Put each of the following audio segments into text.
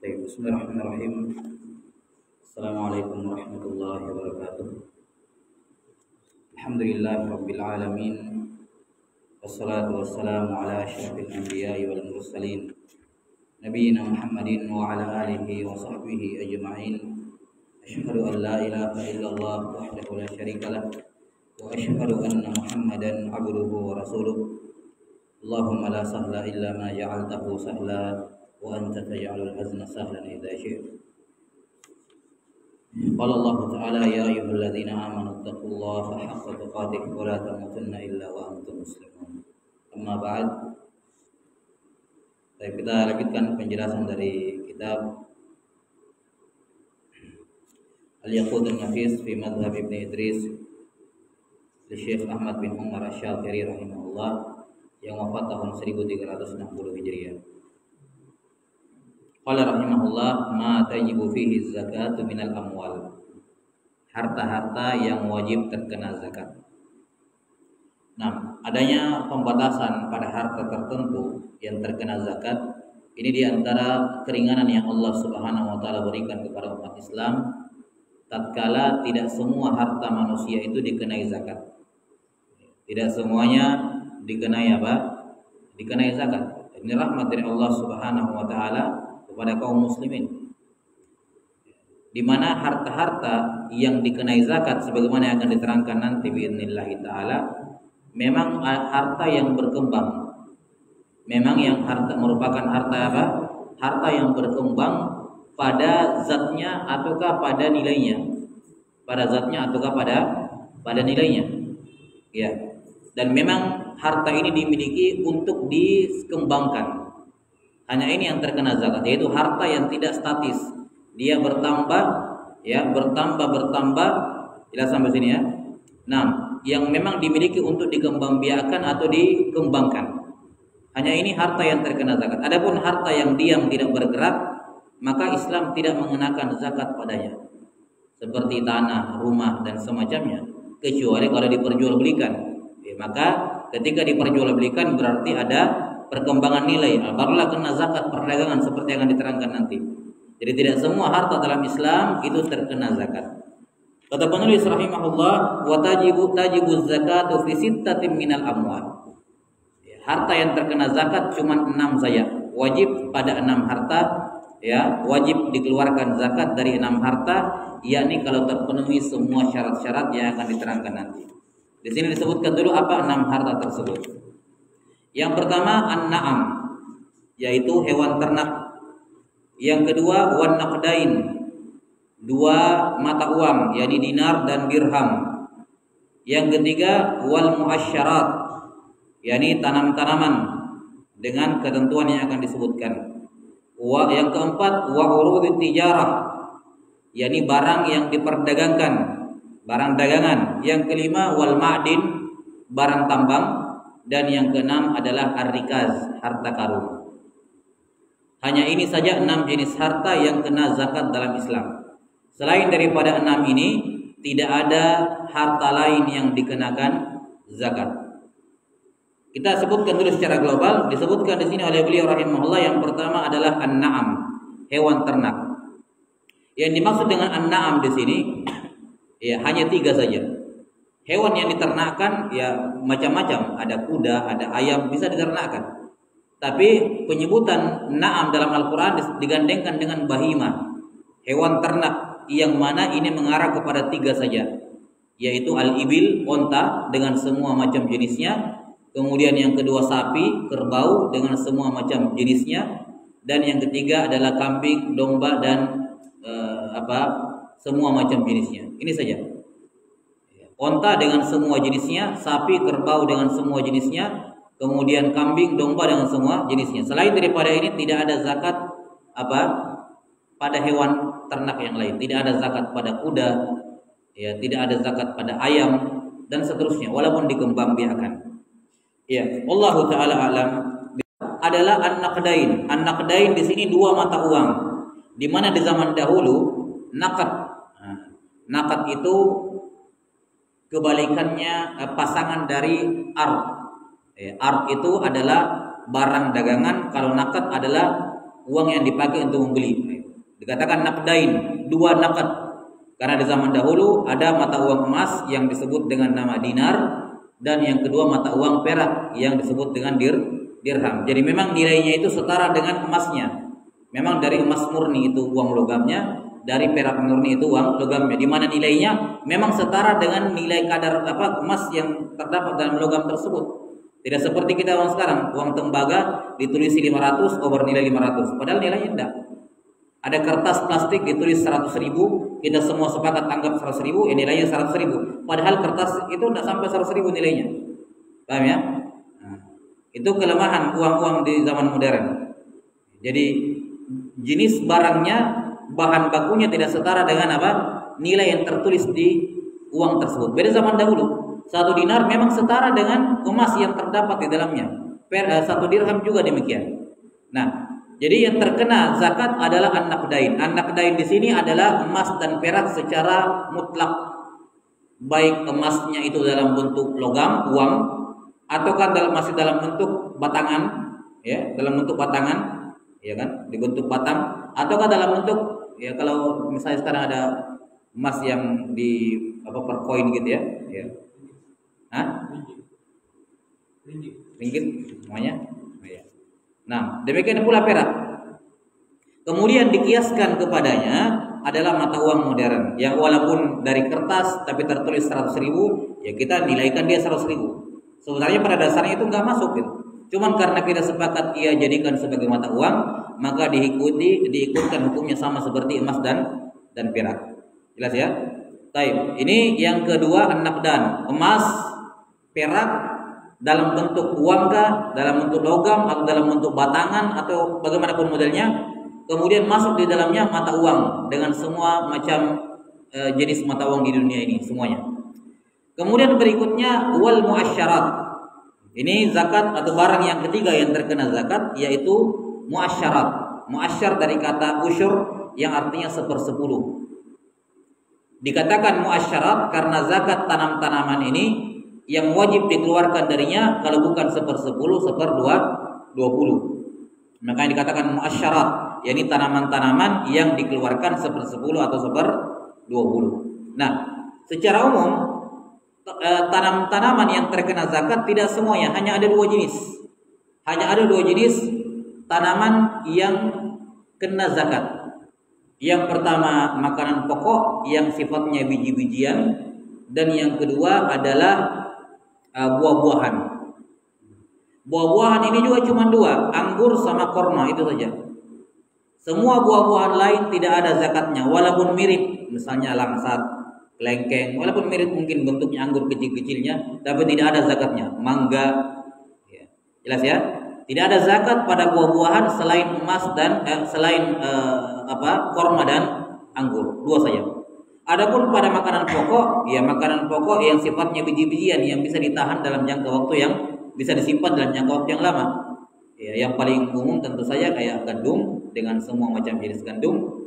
Bismillahirrahmanirrahim. Assalamualaikum warahmatullahi wabarakatuh. Alhamdulillahirabbil alamin. Wassalatu wassalamu ala asyrafil anbiya'i wal mursalin. Nabiyina Muhammadin wa ala alihi wa sahbihi ajma'in. Asyhadu an la ilaha illallah wahdahu la syarika lah wa asyhadu anna Muhammadan abduhu wa rasuluh. Allahumma la sahla illa ma ja'altahu sahla wa anta taj'alul hazna sahlan idza syi'ta. Qala Allah Ta'ala ya ayyuhalladzina amanu taqullaha haqqa tuqatih wa la tamutunna illa wa antum muslimun. Amma ba'd. Kita lanjutkan penjelasan dari kitab Al-Yaqut An-Nafis fi Madhhab Ibn Idris li Syekh Ahmad bin Umar Asy-Syafiri rahimahullah yang wafat tahun 1360 Hijriah. Qala rahimahullah ma tajibu fihi zakatu minal amwal. Harta-harta yang wajib terkena zakat. Nah, adanya pembatasan pada harta tertentu yang terkena zakat ini diantara keringanan yang Allah Subhanahu wa taala berikan kepada umat Islam tatkala tidak semua harta manusia itu dikenai zakat. Tidak semuanya dikenai apa? Dikenai zakat. Ini rahmat dari Allah Subhanahu wa taala kepada kaum muslimin, di mana harta-harta yang dikenai zakat sebagaimana yang akan diterangkan nanti biidznillah taala memang harta yang berkembang. Memang yang harta merupakan harta apa? Harta yang berkembang pada zatnya ataukah pada nilainya. Pada zatnya ataukah pada nilainya. Ya. Dan memang harta ini dimiliki untuk dikembangkan. Hanya ini yang terkena zakat, yaitu harta yang tidak statis. Dia bertambah, ya, bertambah. Jelas sampai sini ya. Nah, yang memang dimiliki untuk dikembangbiakan atau dikembangkan. Hanya ini harta yang terkena zakat. Adapun harta yang diam tidak bergerak, maka Islam tidak mengenakan zakat padanya. Seperti tanah, rumah dan semacamnya, kecuali kalau diperjualbelikan. Ya, maka ketika diperjualbelikan berarti ada perkembangan nilai, barulah kena zakat perdagangan seperti yang akan diterangkan nanti. Jadi tidak semua harta dalam Islam itu terkena zakat. Kata penulis rahimahullah, wa tajibu zakatu fi sittatin minal amwal. Harta yang terkena zakat cuma 6 saja. Wajib pada 6 harta, ya, wajib dikeluarkan zakat dari 6 harta, yakni kalau terpenuhi semua syarat-syarat yang akan diterangkan nanti. Di sini disebutkan dulu apa 6 harta tersebut. Yang pertama an-na'am, yaitu hewan ternak. Yang kedua wan naqdain, 2 mata uang, yakni dinar dan dirham. Yang ketiga wal muasyarat, yakni tanam-tanaman dengan ketentuan yang akan disebutkan. Yang keempat wa urudit tijarah, yakni barang yang diperdagangkan, barang dagangan. Yang kelima wal ma'din, barang tambang. Dan yang keenam adalah ar-rikaz, harta karun. Hanya ini saja 6 jenis harta yang kena zakat dalam Islam. Selain daripada 6 ini, tidak ada harta lain yang dikenakan zakat. Kita sebutkan dulu secara global. Disebutkan di sini oleh beliau rahimahullah, yang pertama adalah an-na'am, hewan ternak. Yang dimaksud dengan an-na'am di sini ya hanya 3 saja. Hewan yang diternakkan ya macam-macam, ada kuda, ada ayam, bisa diternakkan. Tapi penyebutan na'am dalam Al-Quran digandengkan dengan bahimah, hewan ternak, yang mana ini mengarah kepada 3 saja, yaitu al-ibil, onta dengan semua macam jenisnya. Kemudian yang kedua sapi, kerbau dengan semua macam jenisnya. Dan yang ketiga adalah kambing, domba dan semua macam jenisnya. Ini saja. Onta dengan semua jenisnya, sapi, kerbau dengan semua jenisnya, kemudian kambing, domba dengan semua jenisnya. Selain daripada ini tidak ada zakat pada hewan ternak yang lain. Tidak ada zakat pada kuda, ya, tidak ada zakat pada ayam dan seterusnya walaupun dikembangbiakan. Ya, wallahu taala alam. Adalah an-naqdain. An-naqdain di sini 2 mata uang. Di mana di zaman dahulu nakat itu kebalikannya pasangan dari ar. Ar itu adalah barang dagangan, kalau nakat adalah uang yang dipakai untuk membeli. Dikatakan naqdain, dua naqad. Karena di zaman dahulu ada mata uang emas yang disebut dengan nama dinar, dan yang kedua mata uang perak yang disebut dengan dirham. Jadi memang nilainya itu setara dengan emasnya. Memang dari emas murni itu uang logamnya, dari perak murni itu uang logamnya. Di mana nilainya memang setara dengan nilai kadar emas yang terdapat dalam logam tersebut. Tidak seperti kita uang sekarang, uang tembaga ditulis 500 over nilai 500, padahal nilainya tidak. Ada kertas plastik ditulis 100.000, kita semua sepakat anggap 100.000, nilainya 100.000. Padahal kertas itu tidak sampai 100.000 nilainya. Paham ya? Nah, itu kelemahan uang-uang di zaman modern. Jadi jenis barangnya, bahan bakunya tidak setara dengan nilai yang tertulis di uang tersebut. Beda zaman dahulu. 1 dinar memang setara dengan emas yang terdapat di dalamnya. 1 dirham juga demikian. Nah, jadi yang terkena zakat adalah an-naqdain. An-naqdain di sini adalah emas dan perak secara mutlak. Baik emasnya itu dalam bentuk logam, uang, ataukah masih dalam bentuk batangan, ya, dalam bentuk batangan, ya kan, dibentuk batang, ataukah dalam bentuk, ya, kalau misalnya sekarang ada emas yang di per koin gitu ya, ya. Ringgit semuanya. Nah, demikian pula perak. Kemudian dikiaskan kepadanya adalah mata uang modern yang walaupun dari kertas tapi tertulis 100.000, ya kita nilaikan dia 100.000. Sebenarnya pada dasarnya itu nggak masuk gitu. Cuman karena kita sepakat ia jadikan sebagai mata uang, maka diikutkan hukumnya sama seperti emas dan perak. Jelas ya? Baik, ini yang kedua an-naqdan, emas, perak dalam bentuk uang kah, dalam bentuk logam atau dalam bentuk batangan atau bagaimanapun modelnya, kemudian masuk di dalamnya mata uang dengan semua macam jenis mata uang di dunia ini semuanya. Kemudian berikutnya wal muasyarat. Ini zakat atau barang yang ketiga yang terkena zakat, yaitu muasyarat. Muasyar dari kata usyur yang artinya 1/10. Dikatakan muasyarat karena zakat tanam-tanaman ini yang wajib dikeluarkan darinya kalau bukan 1/10, 1/20. Makanya dikatakan muasyarat, yakni tanaman-tanaman yang dikeluarkan 1/10 atau 1/20. Nah, secara umum tanaman yang terkena zakat tidak semuanya, hanya ada 2 jenis. Hanya ada 2 jenis tanaman yang kena zakat. Yang pertama makanan pokok yang sifatnya biji-bijian, dan yang kedua adalah buah-buahan. Buah-buahan ini juga cuma 2, anggur sama korma, itu saja. Semua buah-buahan lain tidak ada zakatnya, walaupun mirip, misalnya langsat, kelengkeng, walaupun mirip mungkin bentuknya anggur kecil-kecilnya, tapi tidak ada zakatnya. Mangga, ya. Jelas ya? Tidak ada zakat pada buah-buahan selain emas dan korma dan anggur, 2 saja. Adapun pada makanan pokok, ya makanan pokok yang sifatnya biji-bijian yang bisa ditahan dalam jangka waktu yang bisa disimpan dalam jangka waktu yang lama. Ya, yang paling umum tentu saja kayak gandum dengan semua macam jenis gandum,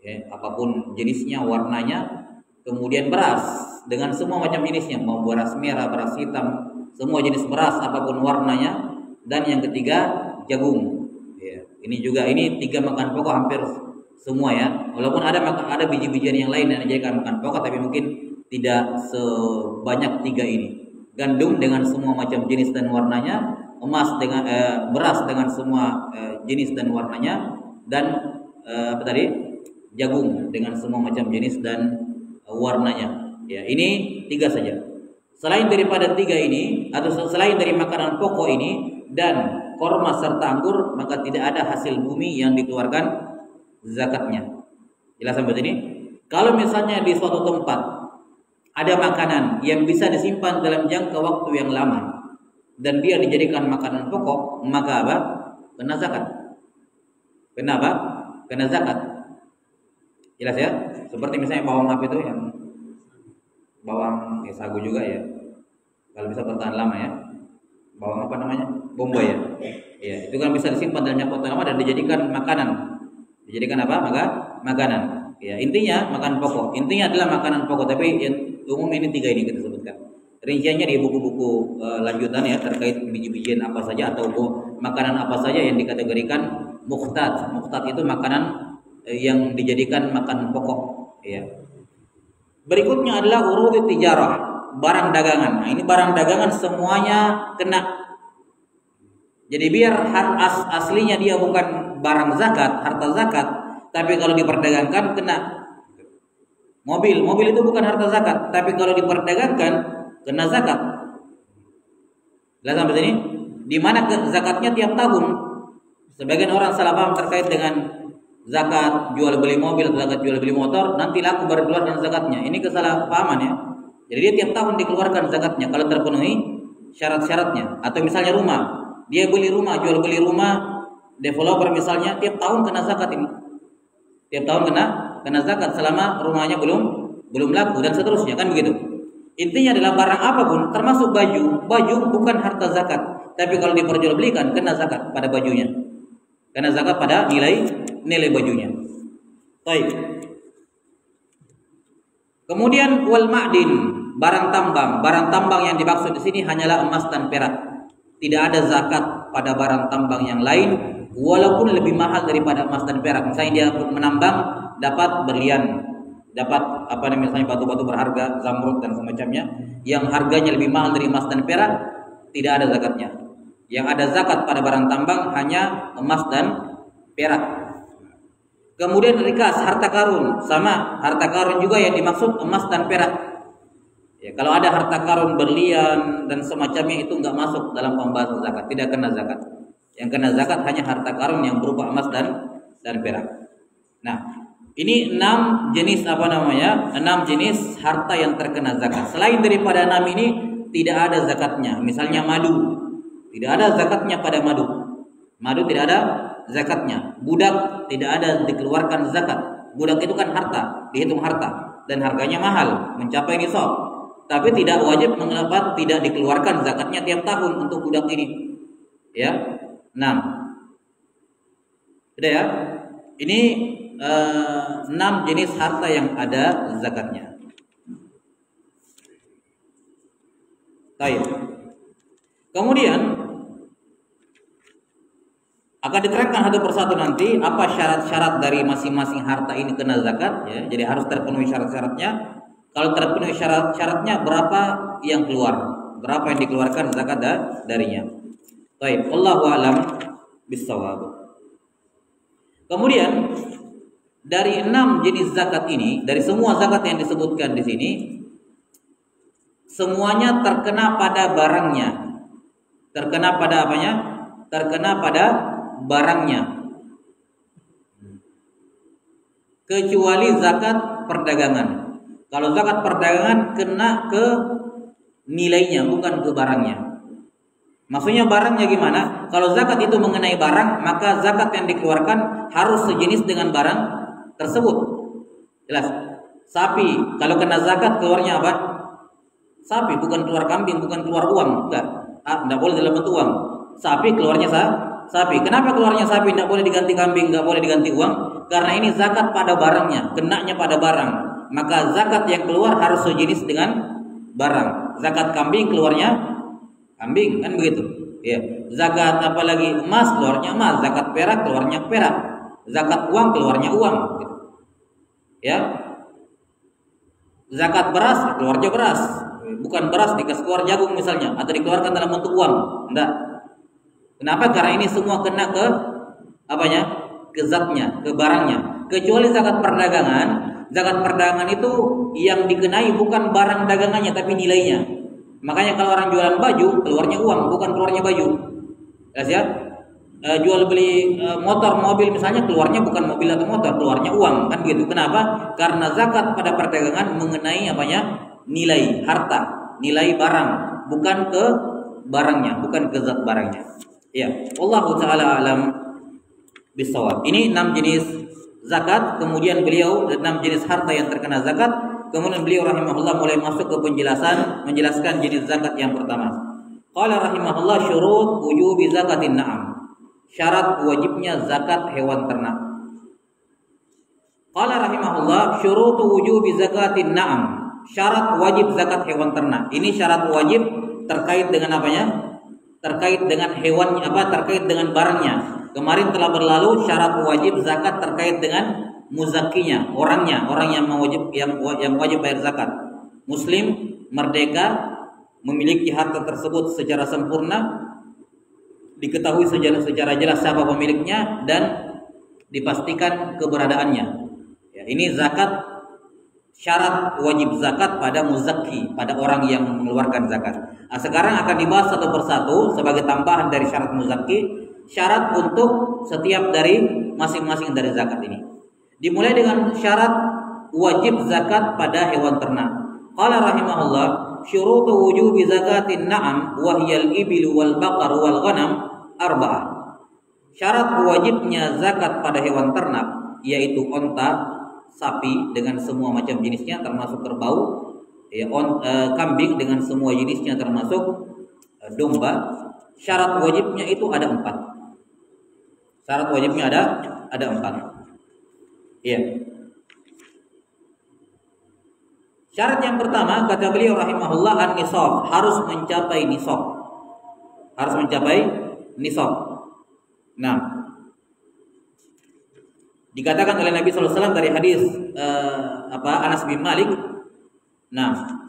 ya, apapun jenisnya, warnanya. Kemudian beras dengan semua macam jenisnya, mau beras merah, beras hitam, semua jenis beras apapun warnanya. Dan yang ketiga jagung. Ya, ini 3 makan pokok hampir semua ya. Walaupun ada biji-bijian yang lain yang dijadikan makan pokok, tapi mungkin tidak sebanyak 3 ini. Gandum dengan semua macam jenis dan warnanya, emas dengan beras dengan semua jenis dan warnanya, dan jagung dengan semua macam jenis dan warnanya. Ya, ini 3 saja. Selain daripada 3 ini, atau selain dari makanan pokok ini dan korma serta anggur, maka tidak ada hasil bumi yang dikeluarkan zakatnya. Jelas sampai sini? Kalau misalnya di suatu tempat ada makanan yang bisa disimpan dalam jangka waktu yang lama dan dia dijadikan makanan pokok, maka apa? Kena zakat. Kenapa? Kena zakat. Jelas ya? Seperti misalnya bawang apa itu, yang bawang sagu juga ya. Kalau bisa bertahan lama ya. Bawang apa namanya? Bombay ya. Ya, itu kan bisa disimpan dalam jangka waktu lama dan dijadikan makanan. Dijadikan apa? Makanan. Ya, intinya makan pokok. Intinya adalah makanan pokok, tapi yang umum ini 3 ini kita sebutkan. Rinciannya di buku-buku lanjutan ya, terkait biji-bijian apa saja atau makanan apa saja yang dikategorikan muqtad. Muqtad itu makanan yang dijadikan makan pokok, ya. Berikutnya adalah urud tijarah, barang dagangan. Nah, ini barang dagangan semuanya kena. Jadi biar aslinya dia bukan barang zakat, harta zakat, tapi kalau diperdagangkan kena. Mobil itu bukan harta zakat, tapi kalau diperdagangkan kena zakat. Lihat sampai sini, di mana zakatnya tiap tahun. Sebagian orang salah paham terkait dengan zakat jual beli mobil, zakat jual beli motor, nanti laku baru keluarkan zakatnya. Ini kesalahpahaman ya. Jadi dia tiap tahun dikeluarkan zakatnya kalau terpenuhi syarat-syaratnya. Atau misalnya rumah, dia beli rumah, jual beli rumah, developer misalnya, tiap tahun kena zakat ini. Tiap tahun kena zakat selama rumahnya belum laku dan seterusnya, kan begitu. Intinya adalah barang apapun, termasuk baju bukan harta zakat, tapi kalau diperjualbelikan kena zakat pada bajunya, kena zakat pada nilai bajunya. Baik. Kemudian wal ma'din, barang tambang yang dimaksud di sini hanyalah emas dan perak. Tidak ada zakat pada barang tambang yang lain, walaupun lebih mahal daripada emas dan perak. Misalnya dia menambang dapat berlian, dapat misalnya batu-batu berharga, zamrud dan semacamnya, yang harganya lebih mahal dari emas dan perak, tidak ada zakatnya. Yang ada zakat pada barang tambang hanya emas dan perak. Kemudian rikas, harta karun, sama harta karun juga yang dimaksud emas dan perak. Ya, kalau ada harta karun berlian dan semacamnya itu enggak masuk dalam pembahasan zakat, tidak kena zakat. Yang kena zakat hanya harta karun yang berupa emas dan perak. Nah, ini 6 jenis 6 jenis harta yang terkena zakat. Selain daripada 6 ini tidak ada zakatnya. Misalnya madu, tidak ada zakatnya pada madu. Madu tidak ada zakatnya. Budak tidak ada dikeluarkan zakat. Budak itu kan harta, dihitung harta dan harganya mahal, mencapai nisab. Tapi tidak wajib mengapa tidak dikeluarkan zakatnya tiap tahun untuk budak ini. Ya. 6. Sudah ya? Ini 6 jenis harta yang ada zakatnya. Baik. Kemudian akan diterangkan satu persatu nanti apa syarat-syarat dari masing-masing harta ini kena zakat, ya. Jadi harus terpenuhi syarat-syaratnya. Kalau terpenuhi syarat-syaratnya, berapa yang keluar, berapa yang dikeluarkan zakat darinya. Baik, wallahu a'lam bissawab. Kemudian dari 6 jenis zakat ini, dari semua zakat yang disebutkan di sini, semuanya terkena pada barangnya. Terkena pada apanya? Terkena pada barangnya. Kecuali zakat perdagangan. Kalau zakat perdagangan kena ke nilainya, bukan ke barangnya. Maksudnya barangnya gimana? Kalau zakat itu mengenai barang, maka zakat yang dikeluarkan harus sejenis dengan barang tersebut. Jelas? Sapi, kalau kena zakat keluarnya apa? Sapi, bukan keluar kambing, bukan keluar uang. Enggak boleh dalam bentuk uang. Sapi keluarnya sapi. Kenapa keluarnya sapi? Enggak boleh diganti kambing, enggak boleh diganti uang. Karena ini zakat pada barangnya, kenanya pada barang. Maka zakat yang keluar harus sejenis dengan barang. Zakat kambing keluarnya kambing, kan begitu. Ya. Zakat apalagi emas keluarnya emas, zakat perak keluarnya perak, zakat uang keluarnya uang. Gitu. Ya. Zakat beras keluarnya beras, bukan beras dikasih keluar jagung misalnya, atau dikeluarkan dalam bentuk uang. Enggak. Kenapa? Karena ini semua kena ke apanya? Ke zatnya, ke barangnya. Kecuali zakat perdagangan. Zakat perdagangan itu yang dikenai bukan barang dagangannya tapi nilainya. Makanya kalau orang jualan baju keluarnya uang, bukan keluarnya baju. Jelas ya? Jual beli motor, mobil misalnya keluarnya bukan mobil atau motor, keluarnya uang, kan gitu. Kenapa? Karena zakat pada perdagangan mengenai apanya? Nilai harta, nilai barang, bukan ke barangnya, bukan ke zat barangnya. Ya, wallahu taala alam bisawab. Ini 6 jenis zakat, kemudian beliau 6 jenis harta yang terkena zakat, kemudian beliau rahimahullah mulai masuk ke menjelaskan jenis zakat yang pertama. Qala rahimahullah syurut wujubi zakatin na'am. Syarat wajibnya zakat hewan ternak. Qala rahimahullah syurut wujubi zakatin na'am. Syarat wajib zakat hewan ternak. Ini syarat wajib terkait dengan apanya? terkait dengan hewannya, terkait dengan barangnya. Kemarin telah berlalu syarat wajib zakat terkait dengan muzakkinya, orang yang wajib bayar zakat. Muslim, merdeka, memiliki harta tersebut secara sempurna, diketahui secara jelas siapa pemiliknya dan dipastikan keberadaannya. Ya, ini zakat, syarat wajib zakat pada muzakki, pada orang yang mengeluarkan zakat. Nah, sekarang akan dibahas satu persatu sebagai tambahan dari syarat muzakki, syarat untuk setiap dari masing-masing dari zakat ini. Dimulai dengan syarat wajib zakat pada hewan ternak. Qala rahimahullah, syurutu wujubi zakatin na'am wa hiyal ibil wal baqar wal ghanam arba'ah. Syarat wajibnya zakat pada hewan ternak yaitu onta, sapi dengan semua macam jenisnya termasuk kerbau, ya, kambing dengan semua jenisnya termasuk domba. Syarat wajibnya itu ada 4. Syarat wajibnya ada 4. Iya. Syarat yang pertama kata beliau rahimahullah an-nisab, harus mencapai nisab. Harus mencapai nisab. Nah, dikatakan oleh Nabi SAW dari hadis Anas bin Malik. Nah,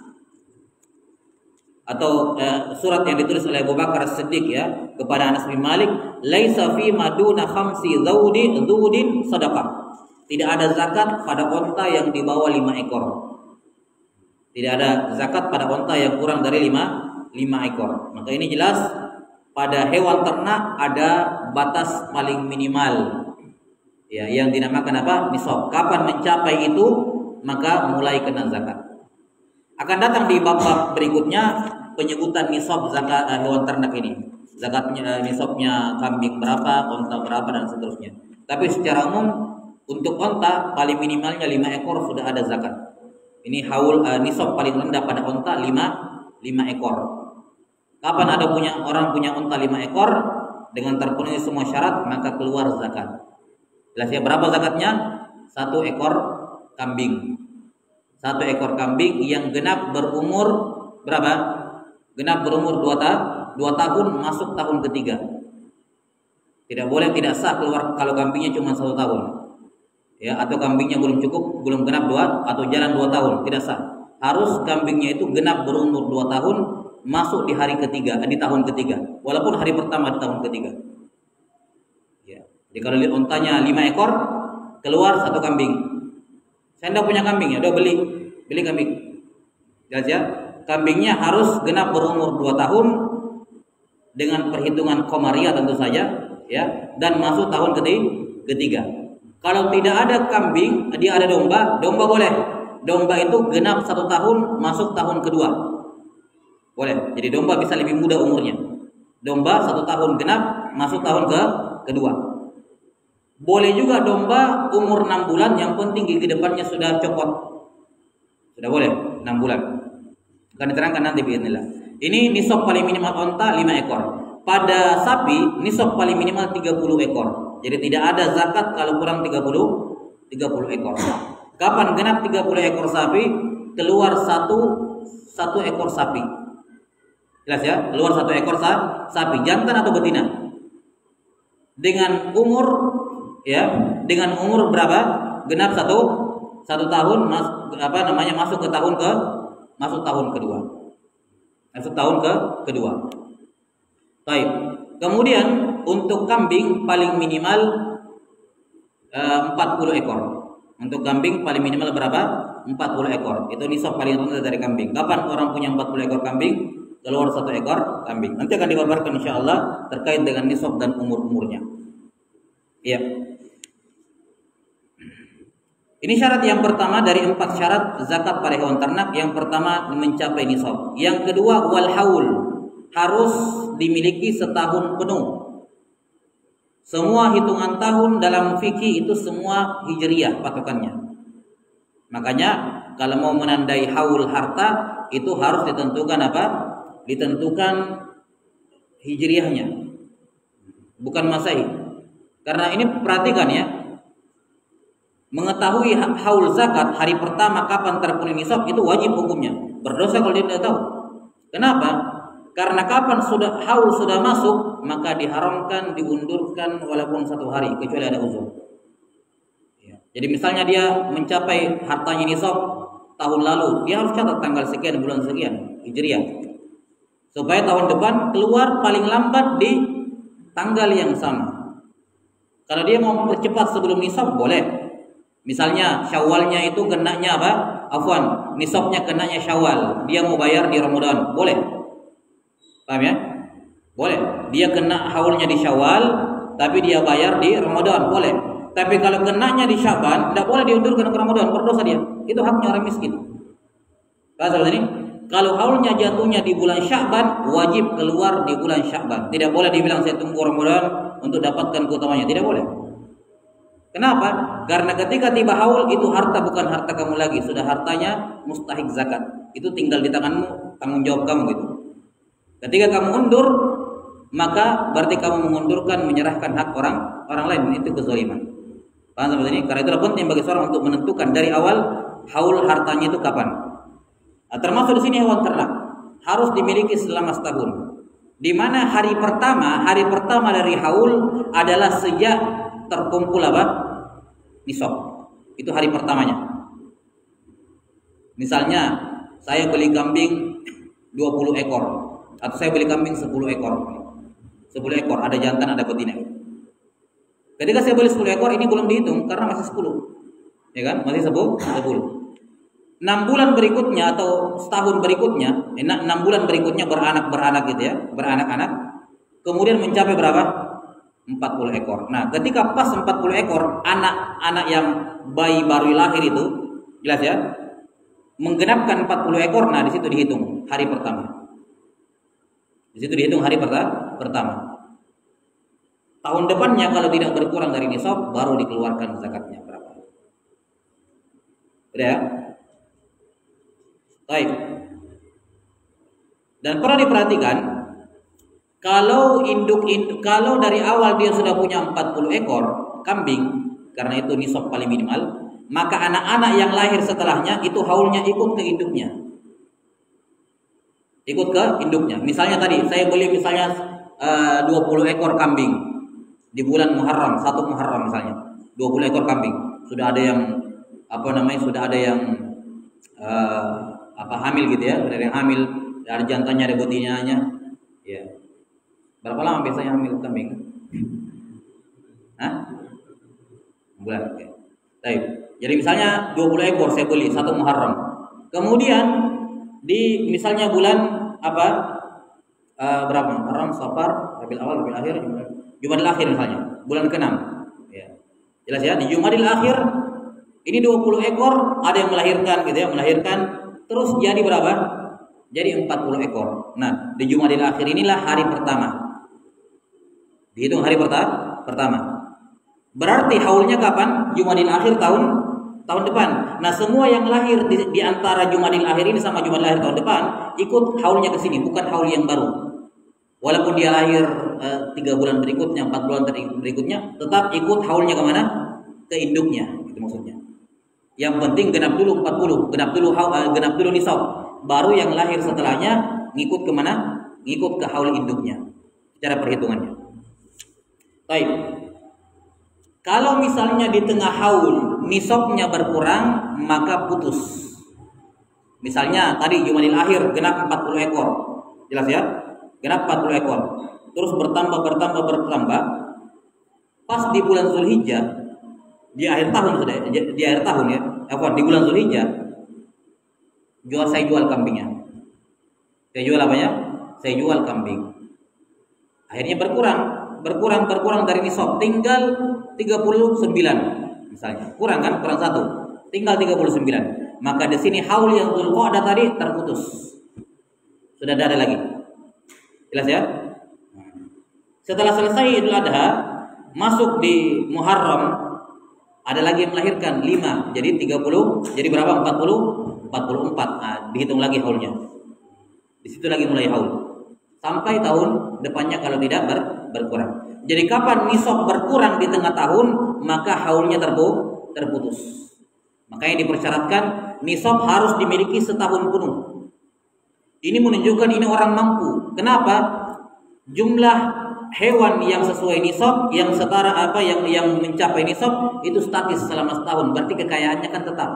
atau surat yang ditulis oleh Abu Bakar As-Siddiq ya kepada Anas bin Malik, laisa fi maduna khamsi dzudin sadaqah. Tidak ada zakat pada onta yang di bawah 5 ekor. Tidak ada zakat pada onta yang kurang dari 5 ekor. Maka ini jelas pada hewan ternak ada batas paling minimal. Ya, yang dinamakan apa? Nisab. Kapan mencapai itu maka mulai kena zakat. Akan datang di bab berikutnya penyebutan nisab zakat hewan ternak ini. Zakatnya, nisabnya kambing berapa, onta berapa dan seterusnya. Tapi secara umum untuk onta paling minimalnya 5 ekor sudah ada zakat. Ini haul nisab paling rendah pada onta 5 ekor. Kapan ada orang punya onta 5 ekor dengan terpenuhi semua syarat maka keluar zakat. Jelas ya, berapa zakatnya? 1 ekor kambing. 1 ekor kambing yang genap berumur berapa? Genap berumur 2 tahun masuk tahun ketiga. Tidak boleh, tidak sah keluar kalau kambingnya cuma 1 tahun. Ya, atau kambingnya belum genap 2 atau jalan 2 tahun, tidak sah. Harus kambingnya itu genap berumur 2 tahun masuk di hari ketiga, di tahun ketiga. Walaupun hari pertama di tahun ketiga. Ya. Jadi kalau lihat ontanya 5 ekor, keluar 1 kambing. Saya tidak punya kambing ya, udah beli kambing. Jelas ya? Kambingnya harus genap berumur 2 tahun dengan perhitungan komariah tentu saja, ya, dan masuk tahun ketiga. Kalau tidak ada kambing, dia ada domba boleh. Domba itu genap 1 tahun masuk tahun kedua. Boleh. Jadi domba bisa lebih muda umurnya. Domba 1 tahun genap masuk tahun kedua. Boleh juga domba umur 6 bulan, yang penting gigi depannya sudah copot. Sudah boleh 6 bulan. Akan diterangkan nanti biidznillah. Ini nisab paling minimal onta 5 ekor. Pada sapi nisab paling minimal 30 ekor. Jadi tidak ada zakat kalau kurang 30 ekor. Kapan genap 30 ekor sapi? Keluar satu ekor sapi. Jelas ya? Keluar 1 ekor sapi, jantan atau betina. Dengan umur berapa? Genap satu tahun masuk tahun kedua. Masuk tahun kedua. Baik. Kemudian untuk kambing paling minimal 40 ekor. Untuk kambing paling minimal berapa? 40 ekor. Itu nisab paling rendah dari kambing. Kapan orang punya 40 ekor kambing? Keluar 1 ekor kambing. Nanti akan dipaparkan insyaallah terkait dengan nisab dan umur-umurnya. Iya. Ini syarat yang pertama dari 4 syarat zakat pada hewan ternak. Yang pertama mencapai nisab. Yang kedua wal haul, harus dimiliki setahun penuh. Semua hitungan tahun dalam fikih itu semua hijriyah patokannya. Makanya kalau mau menandai haul harta itu harus ditentukan apa? Ditentukan hijriyahnya, bukan masehi. Karena ini perhatikan ya, mengetahui haul zakat hari pertama kapan terpenuhi nisab itu wajib hukumnya. Berdosa kalau dia tidak tahu. Kenapa? Karena kapan sudah haul sudah masuk, maka diharamkan diundurkan walaupun 1 hari kecuali ada uzur. Ya. Jadi misalnya dia mencapai hartanya nisab tahun lalu, dia harus catat tanggal sekian bulan sekian Hijriah. Supaya tahun depan keluar paling lambat di tanggal yang sama. Kalau dia mau mempercepat sebelum nisab boleh. Misalnya Syawalnya itu kenanya apa? Afwan, nisabnya kenanya Syawal, dia mau bayar di Ramadan, boleh. Paham ya? Boleh. Dia kena haulnya di Syawal, tapi dia bayar di Ramadan, boleh. Tapi kalau kenanya di Syaban, tidak boleh diundurkan ke Ramadan, berdosa dia. Itu haknya orang miskin. Pasal ini, kalau haulnya jatuhnya di bulan Syaban, wajib keluar di bulan Syaban. Tidak boleh dibilang saya tunggu Ramadan untuk dapatkan keutamanya, tidak boleh. Kenapa? Karena ketika tiba haul itu harta bukan harta kamu lagi, sudah hartanya mustahik zakat. Itu tinggal di tanganmu, tanggung jawab kamu gitu. Ketika kamu undur, maka berarti kamu mengundurkan, menyerahkan hak orang lain, itu kezaliman. Paham seperti ini? Karena itulah penting bagi seorang untuk menentukan dari awal haul hartanya itu kapan. Nah, termasuk di sini hewan ternak harus dimiliki selama setahun. Di mana hari pertama dari haul adalah sejak terkumpul apa? Nisab. Itu hari pertamanya. Misalnya saya beli kambing 20 ekor. Atau saya beli kambing 10 ekor. 10 ekor, ada jantan, ada betina. Ketika saya beli 10 ekor, ini belum dihitung karena masih 10. Ya kan? Masih 10. 6 bulan berikutnya atau setahun berikutnya, 6 bulan berikutnya beranak gitu ya, beranak-anak. Kemudian mencapai berapa? 40 ekor. Nah, ketika pas 40 ekor, anak-anak yang bayi baru lahir itu, jelas ya, menggenapkan 40 ekor, nah di situ dihitung hari pertama. Di situ dihitung hari pertama. Tahun depannya kalau tidak berkurang dari nisab, baru dikeluarkan zakatnya berapa. Udah ya? Baik. Dan perlu diperhatikan, kalau kalau dari awal dia sudah punya 40 ekor kambing, karena itu nisab paling minimal, maka anak-anak yang lahir setelahnya itu haulnya ikut ke induknya. Ikut ke induknya. Misalnya tadi saya beli misalnya 20 ekor kambing di bulan Muharram, 1 Muharram misalnya. 20 ekor kambing. Sudah ada yang sudah ada yang hamil gitu ya, ada yang hamil, ada jantannya, ada betinanya. Ya. Berapa lama biasanya hamil kambing? Hah? Bulan. Okay. Baik. Jadi misalnya 20 ekor saya beli 1 Muharram. Kemudian di misalnya bulan berapa? Muharram, Safar, Rabiul Awal, Rabiul Akhir, Jumadil Akhir misalnya, bulan ke-6. Ya. Jelas ya, di Jumadil Akhir ini 20 ekor ada yang melahirkan gitu ya, terus jadi berapa? Jadi 40 ekor. Nah, di Jumadil Akhir inilah hari pertama. Dihitung hari pertama. Berarti haulnya kapan? Jumadil Akhir tahun depan. Nah, semua yang lahir di antara Jumadil Akhir ini sama Jumadil Akhir tahun depan ikut haulnya ke sini, bukan haul yang baru. Walaupun dia lahir 3 bulan berikutnya, 4 bulan berikutnya, tetap ikut haulnya kemana? Ke induknya, itu maksudnya. Yang penting genap dulu 40, genap dulu nisab. Baru yang lahir setelahnya ngikut kemana? Ngikut ke haul induknya. Cara perhitungannya. Baik. Kalau misalnya di tengah haul nisabnya berkurang, maka putus. Misalnya tadi Jumadil Akhir genap 40 ekor. Jelas ya? Genap 40 ekor. Terus bertambah. Pas di bulan Zulhijjah, di akhir tahun sudah, di akhir tahun ya. Di bulan Zulhijjah saya jual kambingnya. Saya jual apanya? Saya jual kambing. Akhirnya berkurang dari nisab, tinggal 39 misalnya. Kurang kan? Kurang 1. Tinggal 39. Maka di sini haul yang Dzulqa'dah tadi terputus. Sudah tidak ada lagi. Jelas ya? Setelah selesai Idul Adha, masuk di Muharram, ada lagi yang melahirkan 5. Jadi 30, jadi berapa? 44. Nah, dihitung lagi haulnya. Di situ lagi mulai haul. Sampai tahun depannya kalau tidak berkurang. Jadi kapan nisab berkurang di tengah tahun, maka haulnya terputus. Makanya dipersyaratkan nisab harus dimiliki setahun penuh. Ini menunjukkan ini orang mampu. Kenapa? Jumlah hewan yang sesuai nisab, yang setara yang mencapai nisab itu statis selama setahun. Berarti kekayaannya kan tetap.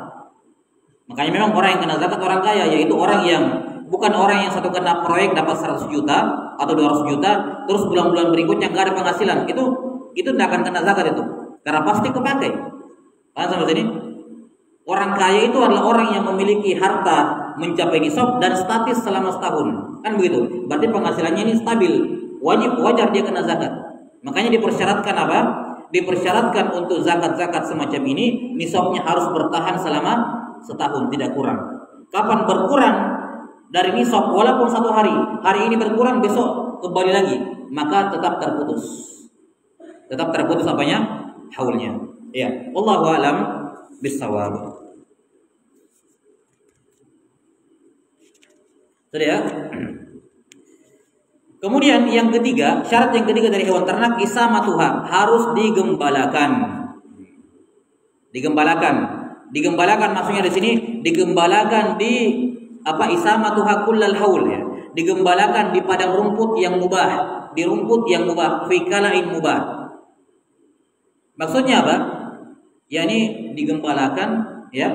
Makanya memang orang yang kena zakat orang kaya, yaitu orang yang bukan orang yang satu kena proyek dapat 100 juta atau 200 juta, terus bulan-bulan berikutnya nggak ada penghasilan. Itu tidak akan kena zakat itu, karena pasti kepakai. Paham sampai sini? Orang kaya itu adalah orang yang memiliki harta mencapai nisab dan statis selama setahun. Kan begitu. Berarti penghasilannya ini stabil. Wajar dia kena zakat. Makanya dipersyaratkan apa? Dipersyaratkan untuk zakat-zakat semacam ini nisabnya harus bertahan selama setahun, tidak kurang. Kapan berkurang dari nisab walaupun 1 hari, hari ini berkurang, besok kembali lagi, maka tetap terputus. Tetap terputus apanya? Haulnya. Ya, wallahu a'lam bissawab. Sudah ya? Kemudian yang ketiga, syarat yang ketiga dari hewan ternak, isamatuha, harus digembalakan. Digembalakan maksudnya di sini digembalakan di isamatuha kullal haul ya. Digembalakan di padang rumput yang mubah, di rumput yang mubah, fi kalain mubah. Maksudnya apa? yakni digembalakan ya,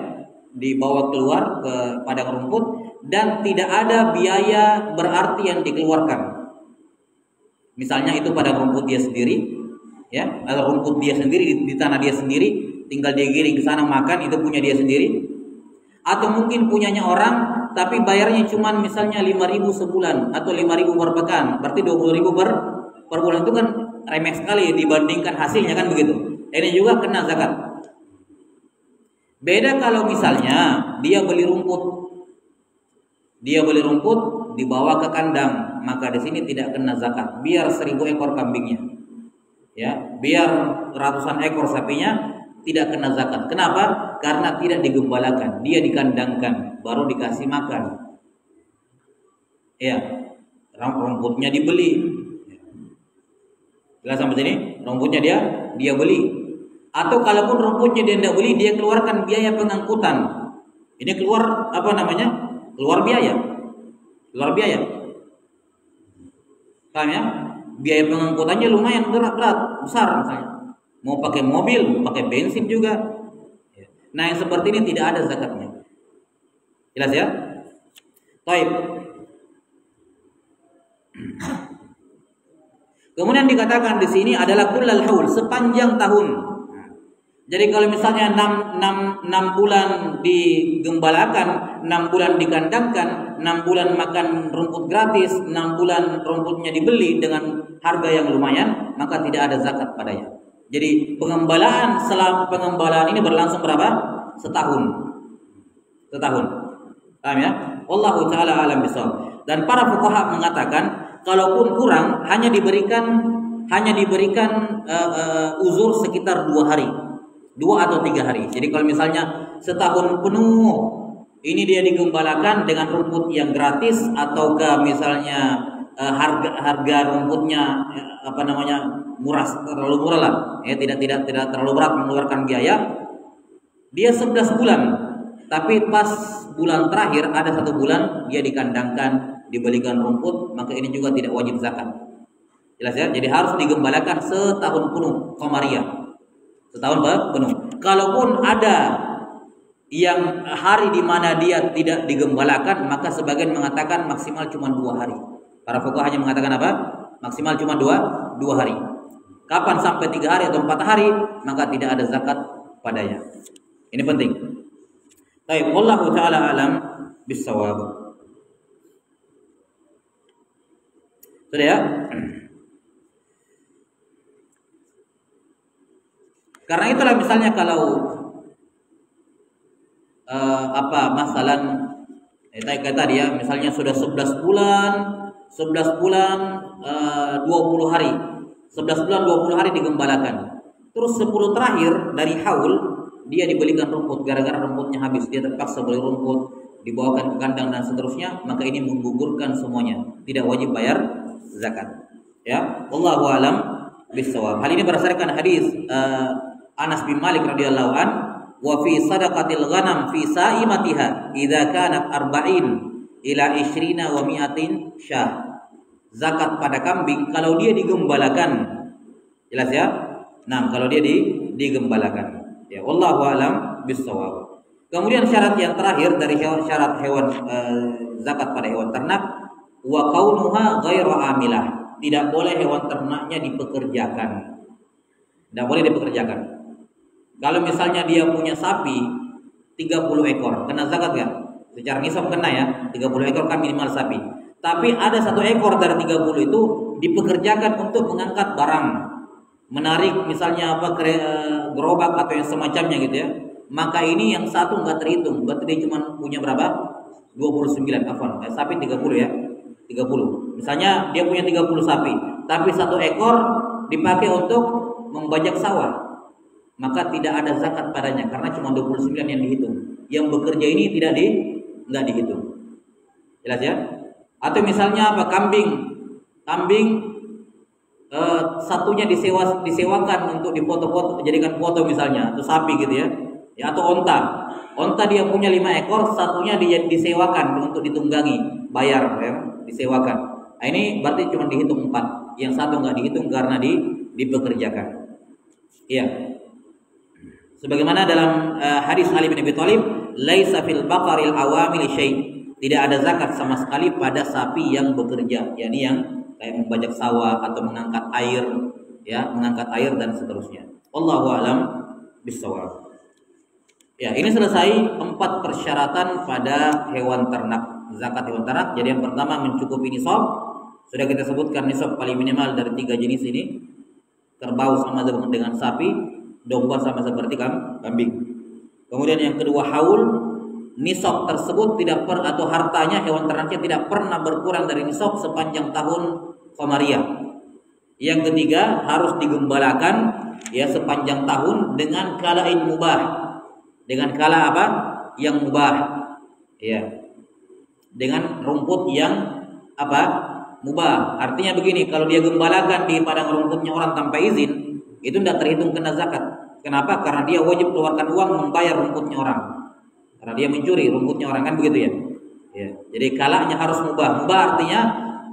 dibawa keluar ke padang rumput dan tidak ada biaya berarti yang dikeluarkan. Misalnya itu padang rumput dia sendiri ya, atau rumput dia sendiri di tanah dia sendiri, tinggal dia giring ke sana makan, itu punya dia sendiri. Atau mungkin punyanya orang tapi bayarnya cuma misalnya 5.000 sebulan atau 5.000 per pekan, berarti 20.000 per bulan. Itu kan remeh sekali dibandingkan hasilnya, kan begitu. Ini juga kena zakat. Beda kalau misalnya dia beli rumput dibawa ke kandang, maka di sini tidak kena zakat. Biar 1.000 ekor kambingnya, ya, biar ratusan ekor sapinya, tidak kena zakat. Kenapa? Karena tidak digembalakan, dia dikandangkan, baru dikasih makan. Ya, rumputnya dibeli. Jelas sampai sini? Rumputnya dia beli. Atau kalaupun rumputnya dia tidak beli, dia keluarkan biaya pengangkutan. Ini keluar keluar biaya. Paham ya? Biaya pengangkutannya lumayan berat, besar misalnya. Mau pakai mobil, mau pakai bensin juga. Nah, yang seperti ini tidak ada zakatnya. Jelas ya? Baik. Kemudian dikatakan di sini adalah kullal haul, sepanjang tahun. Jadi kalau misalnya 6 bulan digembalakan, 6 bulan dikandangkan, 6 bulan makan rumput gratis, 6 bulan rumputnya dibeli dengan harga yang lumayan, maka tidak ada zakat padanya. Jadi pengembalaan ini berlangsung berapa? Setahun. Paham ya? Wallahu taala alam bisawab. Dan para fuqaha mengatakan kalaupun kurang hanya diberikan uzur sekitar 2 hari. 2 atau 3 hari. Jadi kalau misalnya setahun penuh ini dia digembalakan dengan rumput yang gratis, ataukah misalnya harga rumputnya murah, terlalu murah lah ya, tidak terlalu berat mengeluarkan biaya, dia 11 bulan, tapi pas bulan terakhir ada 1 bulan dia dikandangkan, dibelikan rumput, maka ini juga tidak wajib zakat. Jelas ya? Jadi harus digembalakan setahun penuh qamariyah, setahun penuh. Kalaupun ada yang hari di mana dia tidak digembalakan, maka sebagian mengatakan maksimal cuma 2 hari. Para fuqaha hanya mengatakan apa? Maksimal cuma 2 hari. Kapan sampai 3 hari atau 4 hari, maka tidak ada zakat padanya. Ini penting. Baik, wallahu taala alam bissawab. Sudah ya? Karena itulah misalnya kalau masalah kayak tadi ya, misalnya sudah 11 bulan 20 hari. 11 bulan 20 hari digembalakan. Terus 10 terakhir dari haul dia dibelikan rumput, gara-gara rumputnya habis, dia terpaksa beli rumput, dibawakan ke kandang dan seterusnya, maka ini menggugurkan semuanya, tidak wajib bayar zakat. Ya, wallahu alam bissawab. Hal ini berdasarkan hadis Anas bin Malik radhiyallahu an, wa fi sadaqatil ghanam fi sa'imatiha idza kanat arba'in ila isyrina wa mi'atin syah. Zakat pada kambing kalau dia digembalakan. Jelas ya? Nah, kalau dia digembalakan. Ya, wallahu a'lam bissawab. Kemudian syarat yang terakhir dari syarat hewan zakat pada hewan ternak, wa kaunuha ghairu amilah. Tidak boleh hewan ternaknya dipekerjakan. Tidak boleh dipekerjakan. Kalau misalnya dia punya sapi 30 ekor, kena zakat enggak? Secara nisab kena ya, 30 ekor kan minimal sapi. Tapi ada 1 ekor dari 30 itu dipekerjakan untuk mengangkat barang, menarik misalnya gerobak atau yang semacamnya gitu ya. Maka ini yang satu enggak terhitung, berarti dia cuma punya berapa? 29 afwan. Sapi 30 ya. 30. Misalnya dia punya 30 sapi, tapi 1 ekor dipakai untuk membajak sawah. Maka tidak ada zakat padanya karena cuma 29 yang dihitung. Yang bekerja ini enggak dihitung. Jelas ya? Atau misalnya apa? Kambing satunya disewakan untuk difoto-foto, jadikan foto misalnya, atau sapi gitu ya. Ya, atau onta dia punya 5 ekor, satunya disewakan untuk ditunggangi, bayar ya, disewakan. Nah, ini berarti cuma dihitung 4, yang satu enggak dihitung karena dipekerjakan. Iya. Sebagaimana dalam hadis Ali bin Abi Thalib, laisa fil baqaril awamil syai'. Tidak ada zakat sama sekali pada sapi yang bekerja, yakni yang kayak membajak sawah atau mengangkat air, ya, mengangkat air dan seterusnya. Wallahu a'lam bissawab. Ya, ini selesai 4 persyaratan pada hewan ternak, zakat hewan ternak. Jadi yang pertama mencukupi nisab. Sudah kita sebutkan nisab paling minimal dari 3 jenis ini. Kerbau sama dengan sapi, domba sama seperti kambing. Kemudian yang kedua haul. Nisab tersebut atau hartanya hewan ternaknya tidak pernah berkurang dari nisab sepanjang tahun Qamariyah. Yang ketiga harus digembalakan ya sepanjang tahun dengan kala'in mubah. Dengan kala apa? Yang mubah. Ya. Dengan rumput yang apa? Mubah. Artinya begini, kalau dia gembalakan di padang rumputnya orang tanpa izin, itu tidak terhitung kena zakat. Kenapa? Karena dia wajib keluarkan uang membayar rumputnya orang. Karena dia mencuri rumputnya orang, kan begitu ya. Ya. Jadi kalanya harus mubah. Mubah artinya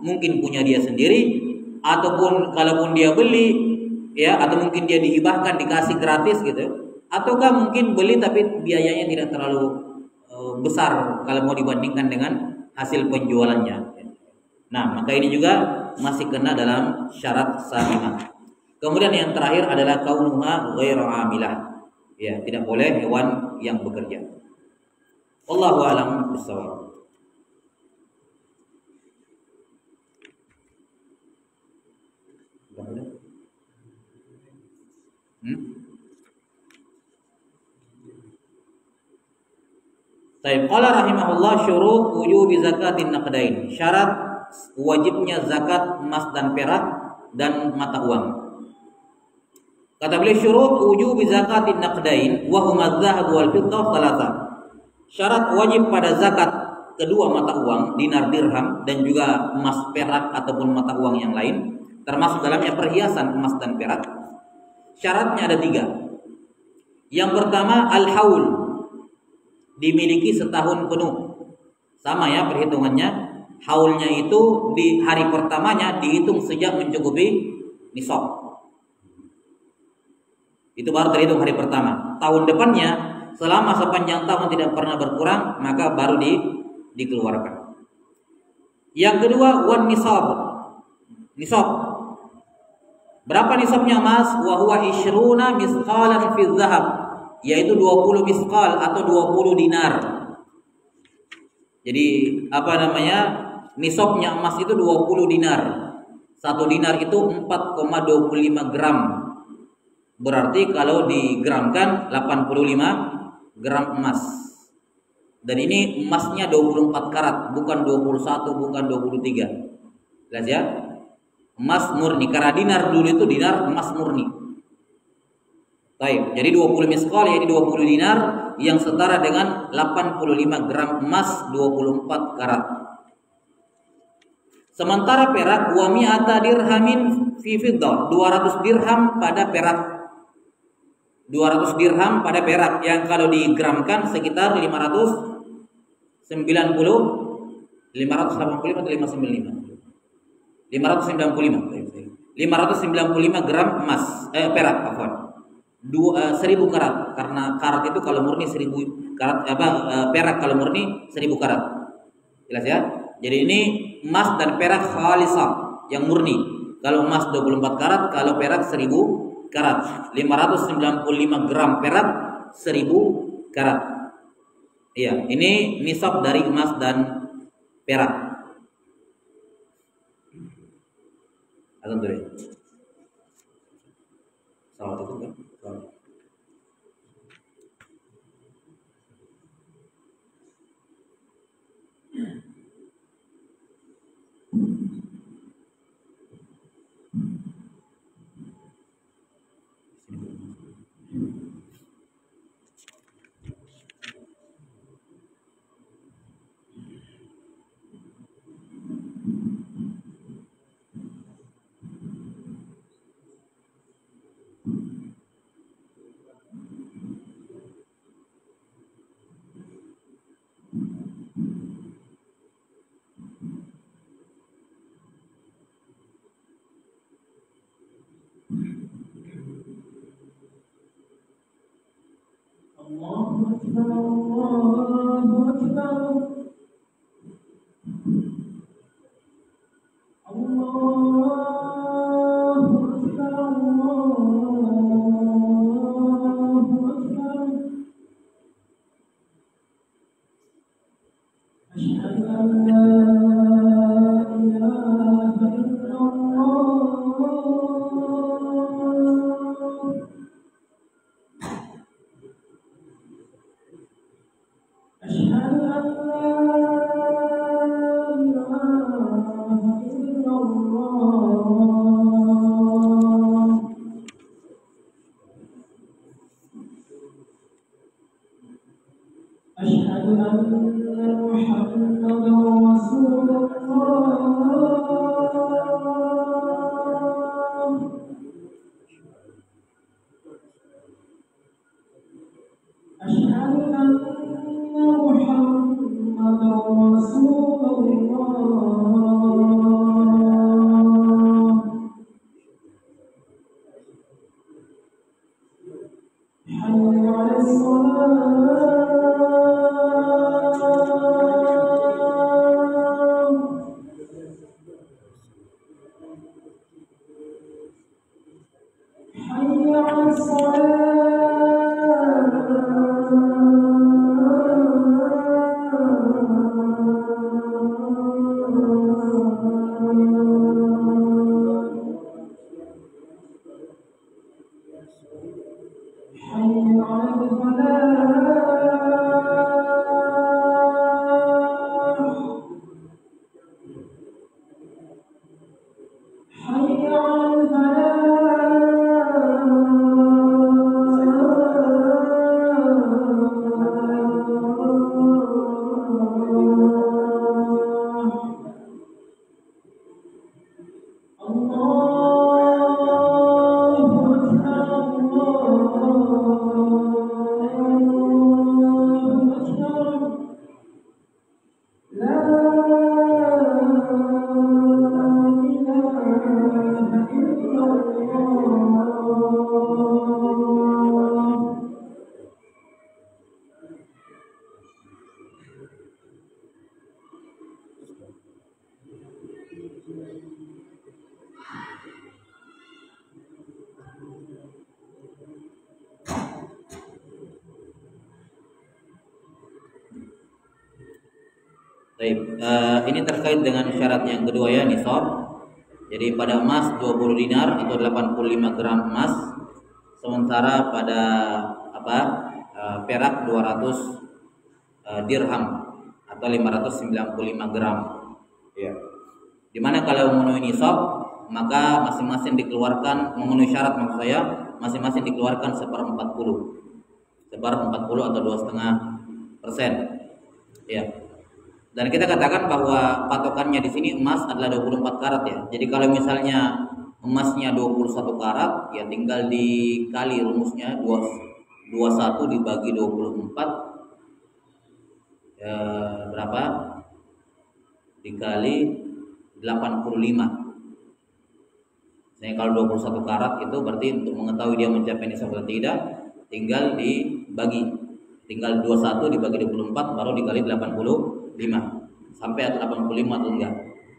mungkin punya dia sendiri, ataupun kalaupun dia beli, ya, atau mungkin dia dihibahkan, dikasih gratis gitu. Ataukah mungkin beli tapi biayanya tidak terlalu besar kalau mau dibandingkan dengan hasil penjualannya. Nah, maka ini juga masih kena dalam syarat salimah. Kemudian yang terakhir adalah kaunuha ghairu amilah. Ya, tidak boleh hewan yang bekerja. Wallahu a'lam bishawab. Baik, qala rahimahullah syurut wujubi zakatin naqdain. Syarat wajibnya zakat emas dan perak dan mata uang. Kata beliau syurut wujubi zakatin naqdain wa huma adh-dhahab wal fiddah thalatha. Syarat wajib pada zakat kedua mata uang, dinar dirham dan juga emas perak ataupun mata uang yang lain, termasuk dalamnya perhiasan emas dan perak. Syaratnya ada 3. Yang pertama al-haul, dimiliki setahun penuh. Sama ya perhitungannya. Haulnya itu di hari pertamanya dihitung sejak mencukupi nisab. Itu baru terhitung hari pertama. Tahun depannya selama sepanjang tahun tidak pernah berkurang, maka baru dikeluarkan. Yang kedua wan nisab. Nisab. Berapa nisabnya emas? Wa huwa 20 misqalan fi dzahab, yaitu 20 misqal atau 20 dinar. Jadi apa namanya? Nisabnya emas itu 20 dinar. 1 dinar itu 4,25 gram. Berarti kalau digramkan 85 gram emas. Dan ini emasnya 24 karat, bukan 21, bukan 23. Jelas ya? Emas murni. Karena dinar dulu itu dinar emas murni. Baik, jadi 20 miskal yaitu 20 dinar yang setara dengan 85 gram emas 24 karat. Sementara perak wa mi'ata dirhamin fi fiddah, 200 dirham pada perak. 200 dirham pada perak yang kalau digramkan sekitar 590 585 atau 595? 595. 595 gram emas, perak, afwan. 1000 karat, karena karat itu kalau murni 1000 karat, perak kalau murni 1000 karat. Jelas ya? Jadi ini emas dan perak khalisah yang murni. Kalau emas 24 karat, kalau perak 1000 karat. 595 gram perak, 1000 karat. Iya, ini nisab dari emas dan perak. Alhamdulillah. Assalamualaikum. Allahu Akbar, Allahu Akbar. Baik, ini terkait dengan syarat yang kedua ya, nisab. Jadi pada emas 20 dinar itu 85 gram emas, sementara pada perak 200 dirham atau 595 gram. Ya. Dimana kalau memenuhi nisab maka masing-masing dikeluarkan, memenuhi syarat maksud saya, masing-masing dikeluarkan 1/40 atau 2,5%. Ya. Dan kita katakan bahwa patokannya di sini emas adalah 24 karat ya. Jadi kalau misalnya emasnya 21 karat, ya tinggal dikali rumusnya 21 dibagi 24 berapa? dikali 85. Misalnya kalau 21 karat itu berarti untuk mengetahui dia mencapai nisab atau tidak, tinggal dibagi. Tinggal 21 dibagi 24 baru dikali 85. Sampai atau 85 atau enggak.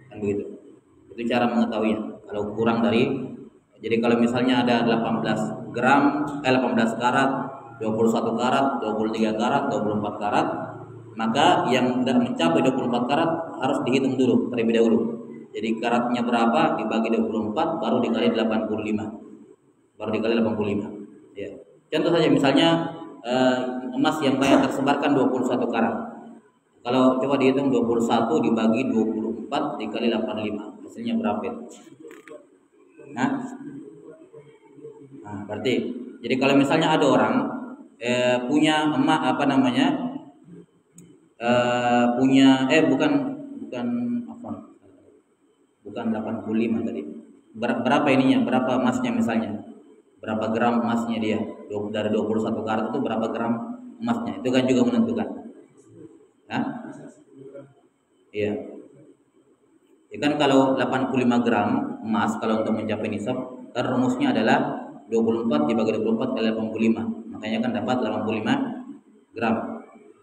Kan begitu. Itu cara mengetahuinya. Kalau kurang dari, jadi kalau misalnya ada 18 gram, 18 karat, 21 karat, 23 karat, 24 karat, maka yang tidak mencapai 24 karat harus dihitung dulu terlebih dahulu. Jadi karatnya berapa dibagi 24 baru dikali 85. Baru dikali 85. Ya. Contoh saja misalnya emas yang banyak tersebarkan 21 karat. Kalau coba dihitung 21 dibagi 24 dikali 85, hasilnya berapa itu? Nah, berarti jadi kalau misalnya ada orang punya emas bukan 85 tadi. Berapa ininya? Berapa emasnya misalnya? Berapa gram emasnya dia? Dari 21 karat itu berapa gram emasnya? Itu kan juga menentukan. Hah? Iya. Ya kan kalau 85 gram emas kalau untuk mencapai nisab, kan rumusnya adalah 24 dibagi 24 kali 85. Makanya kan dapat 85 gram.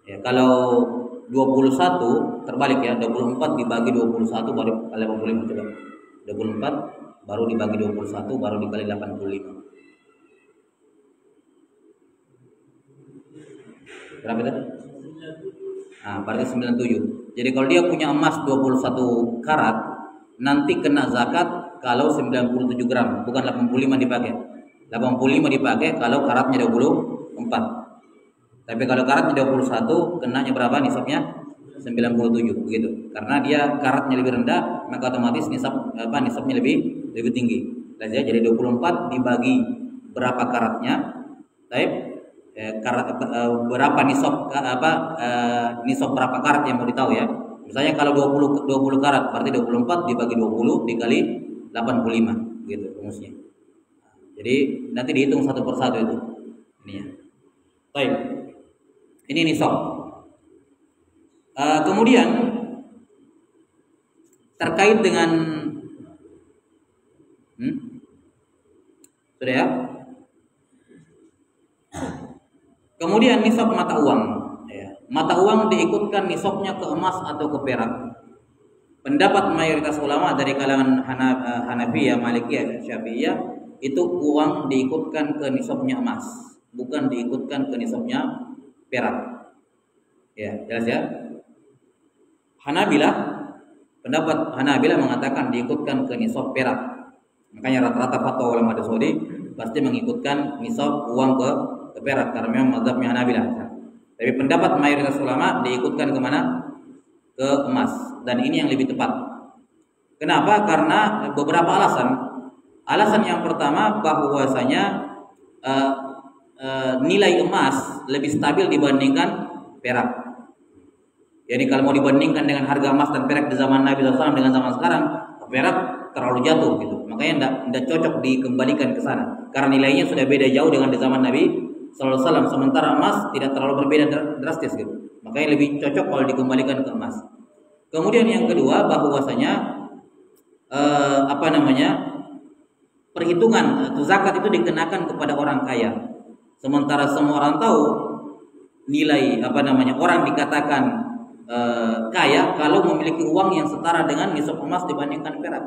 Ya, kalau 21 terbalik ya, 24 dibagi 21 baru kali 85 coba. 24 baru dibagi 21 baru dikali 85. Berapa itu? Berarti 97. Jadi kalau dia punya emas 21 karat, nanti kena zakat kalau 97 gram, bukan 85 dipakai. 85 dipakai kalau karatnya 24. Tapi kalau karatnya 21, kenanya berapa nisabnya? 97 begitu. Karena dia karatnya lebih rendah, maka otomatis nisabnya lebih tinggi. Jadi 24 dibagi berapa karatnya? Berapa nisab nisab berapa karat yang mau ditahu ya. Misalnya kalau 20 karat berarti 24 dibagi 20 dikali 85 gitu rumusnya. Jadi nanti dihitung satu persatu itu. Ini ya. Baik. Ini nisab. Kemudian terkait dengan sudah ya. Kemudian nisab mata uang. Ya. Mata uang diikutkan nisabnya ke emas atau ke perak. Pendapat mayoritas ulama dari kalangan Hanafiyah, Malikiyah, Syafi'iyah itu uang diikutkan ke nisabnya emas, bukan diikutkan ke nisabnya perak. Ya, jelas ya. Pendapat Hanabilah mengatakan diikutkan ke nisab perak. Makanya rata-rata fatwa ulama Saudi pasti mengikutkan nisab uang ke perak karena memang mazhabnya Hanabilah. Tapi pendapat mayoritas ulama diikutkan kemana? Ke emas, dan ini yang lebih tepat. Kenapa? Karena beberapa alasan. Alasan yang pertama bahwasanya nilai emas lebih stabil dibandingkan perak. Jadi kalau mau dibandingkan dengan harga emas dan perak di zaman Nabi SAW dengan zaman sekarang, perak terlalu jatuh gitu. Makanya tidak cocok dikembalikan ke sana. Karena nilainya sudah beda jauh dengan di zaman Nabi SAW. Sementara emas tidak terlalu berbeda drastis gitu. Makanya lebih cocok kalau dikembalikan ke emas. Kemudian yang kedua bahwasanya perhitungan atau zakat itu dikenakan kepada orang kaya. Sementara semua orang tahu nilai orang dikatakan kaya kalau memiliki uang yang setara dengan nisab emas dibandingkan perak.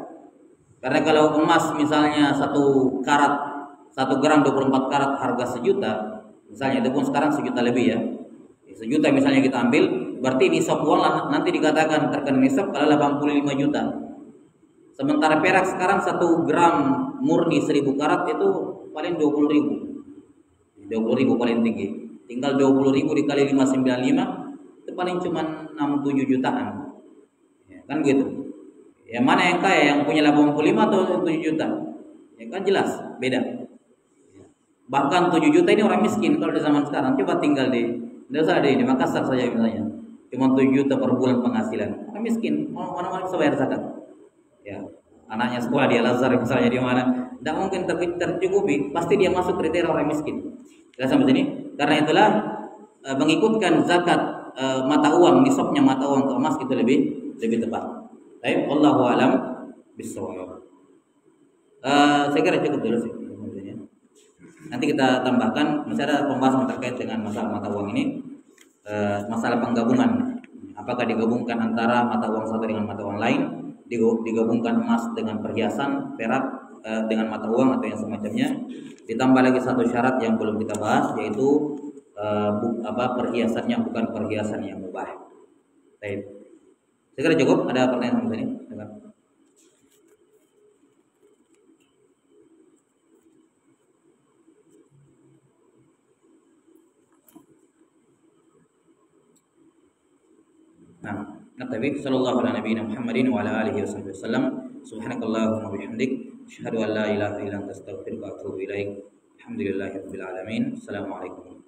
Karena kalau emas misalnya 1 gram 24 karat harga 1 juta, misalnya itu pun sekarang 1 juta lebih ya. 1 juta misalnya kita ambil, berarti nisab uang nanti dikatakan terkena nisab kalau 85 juta. Sementara perak sekarang 1 gram murni 1000 karat itu paling 20.000. 20.000 paling tinggi. Tinggal 20.000 dikali 595 itu paling cuma 6-7 jutaan. Ya, kan gitu. Yang mana yang kaya, yang punya 85 atau 7 juta? Ya kan jelas beda. Bahkan 7 juta ini orang miskin kalau di zaman sekarang. Coba tinggal di Makassar saja misalnya. Cuma 7 juta per bulan penghasilan. Orang miskin, mana bisa bayar zakat? Ya, anaknya sekolah di Al-Azhar misalnya di mana, tidak mungkin tercukupi, pasti dia masuk kriteria orang miskin. Jelas sampai sini? Karena itulah mengikutkan zakat mata uang, nisabnya mata uang ke emas itu lebih tepat. Baik, wallahu alam bissawab. Saya kira cukup dulu sih. Nanti kita tambahkan, masih ada pembahasan terkait dengan masalah mata uang ini, masalah penggabungan. Apakah digabungkan antara mata uang satu dengan mata uang lain, digabungkan emas dengan perhiasan, perak dengan mata uang atau yang semacamnya. Ditambah lagi satu syarat yang belum kita bahas, yaitu perhiasannya bukan perhiasan yang mubah. Baik. Saya kira cukup. Ada pertanyaan sampai sini? Nah, nabi sallallahu alaihi Muhammadin wa ala alihi wasallam. Subhanakallahumma bihamdik, asyhadu an la ilaha illa anta astaghfiruka wa atubu ilaik. Alhamdulillahirabbil alamin. Assalamualaikum.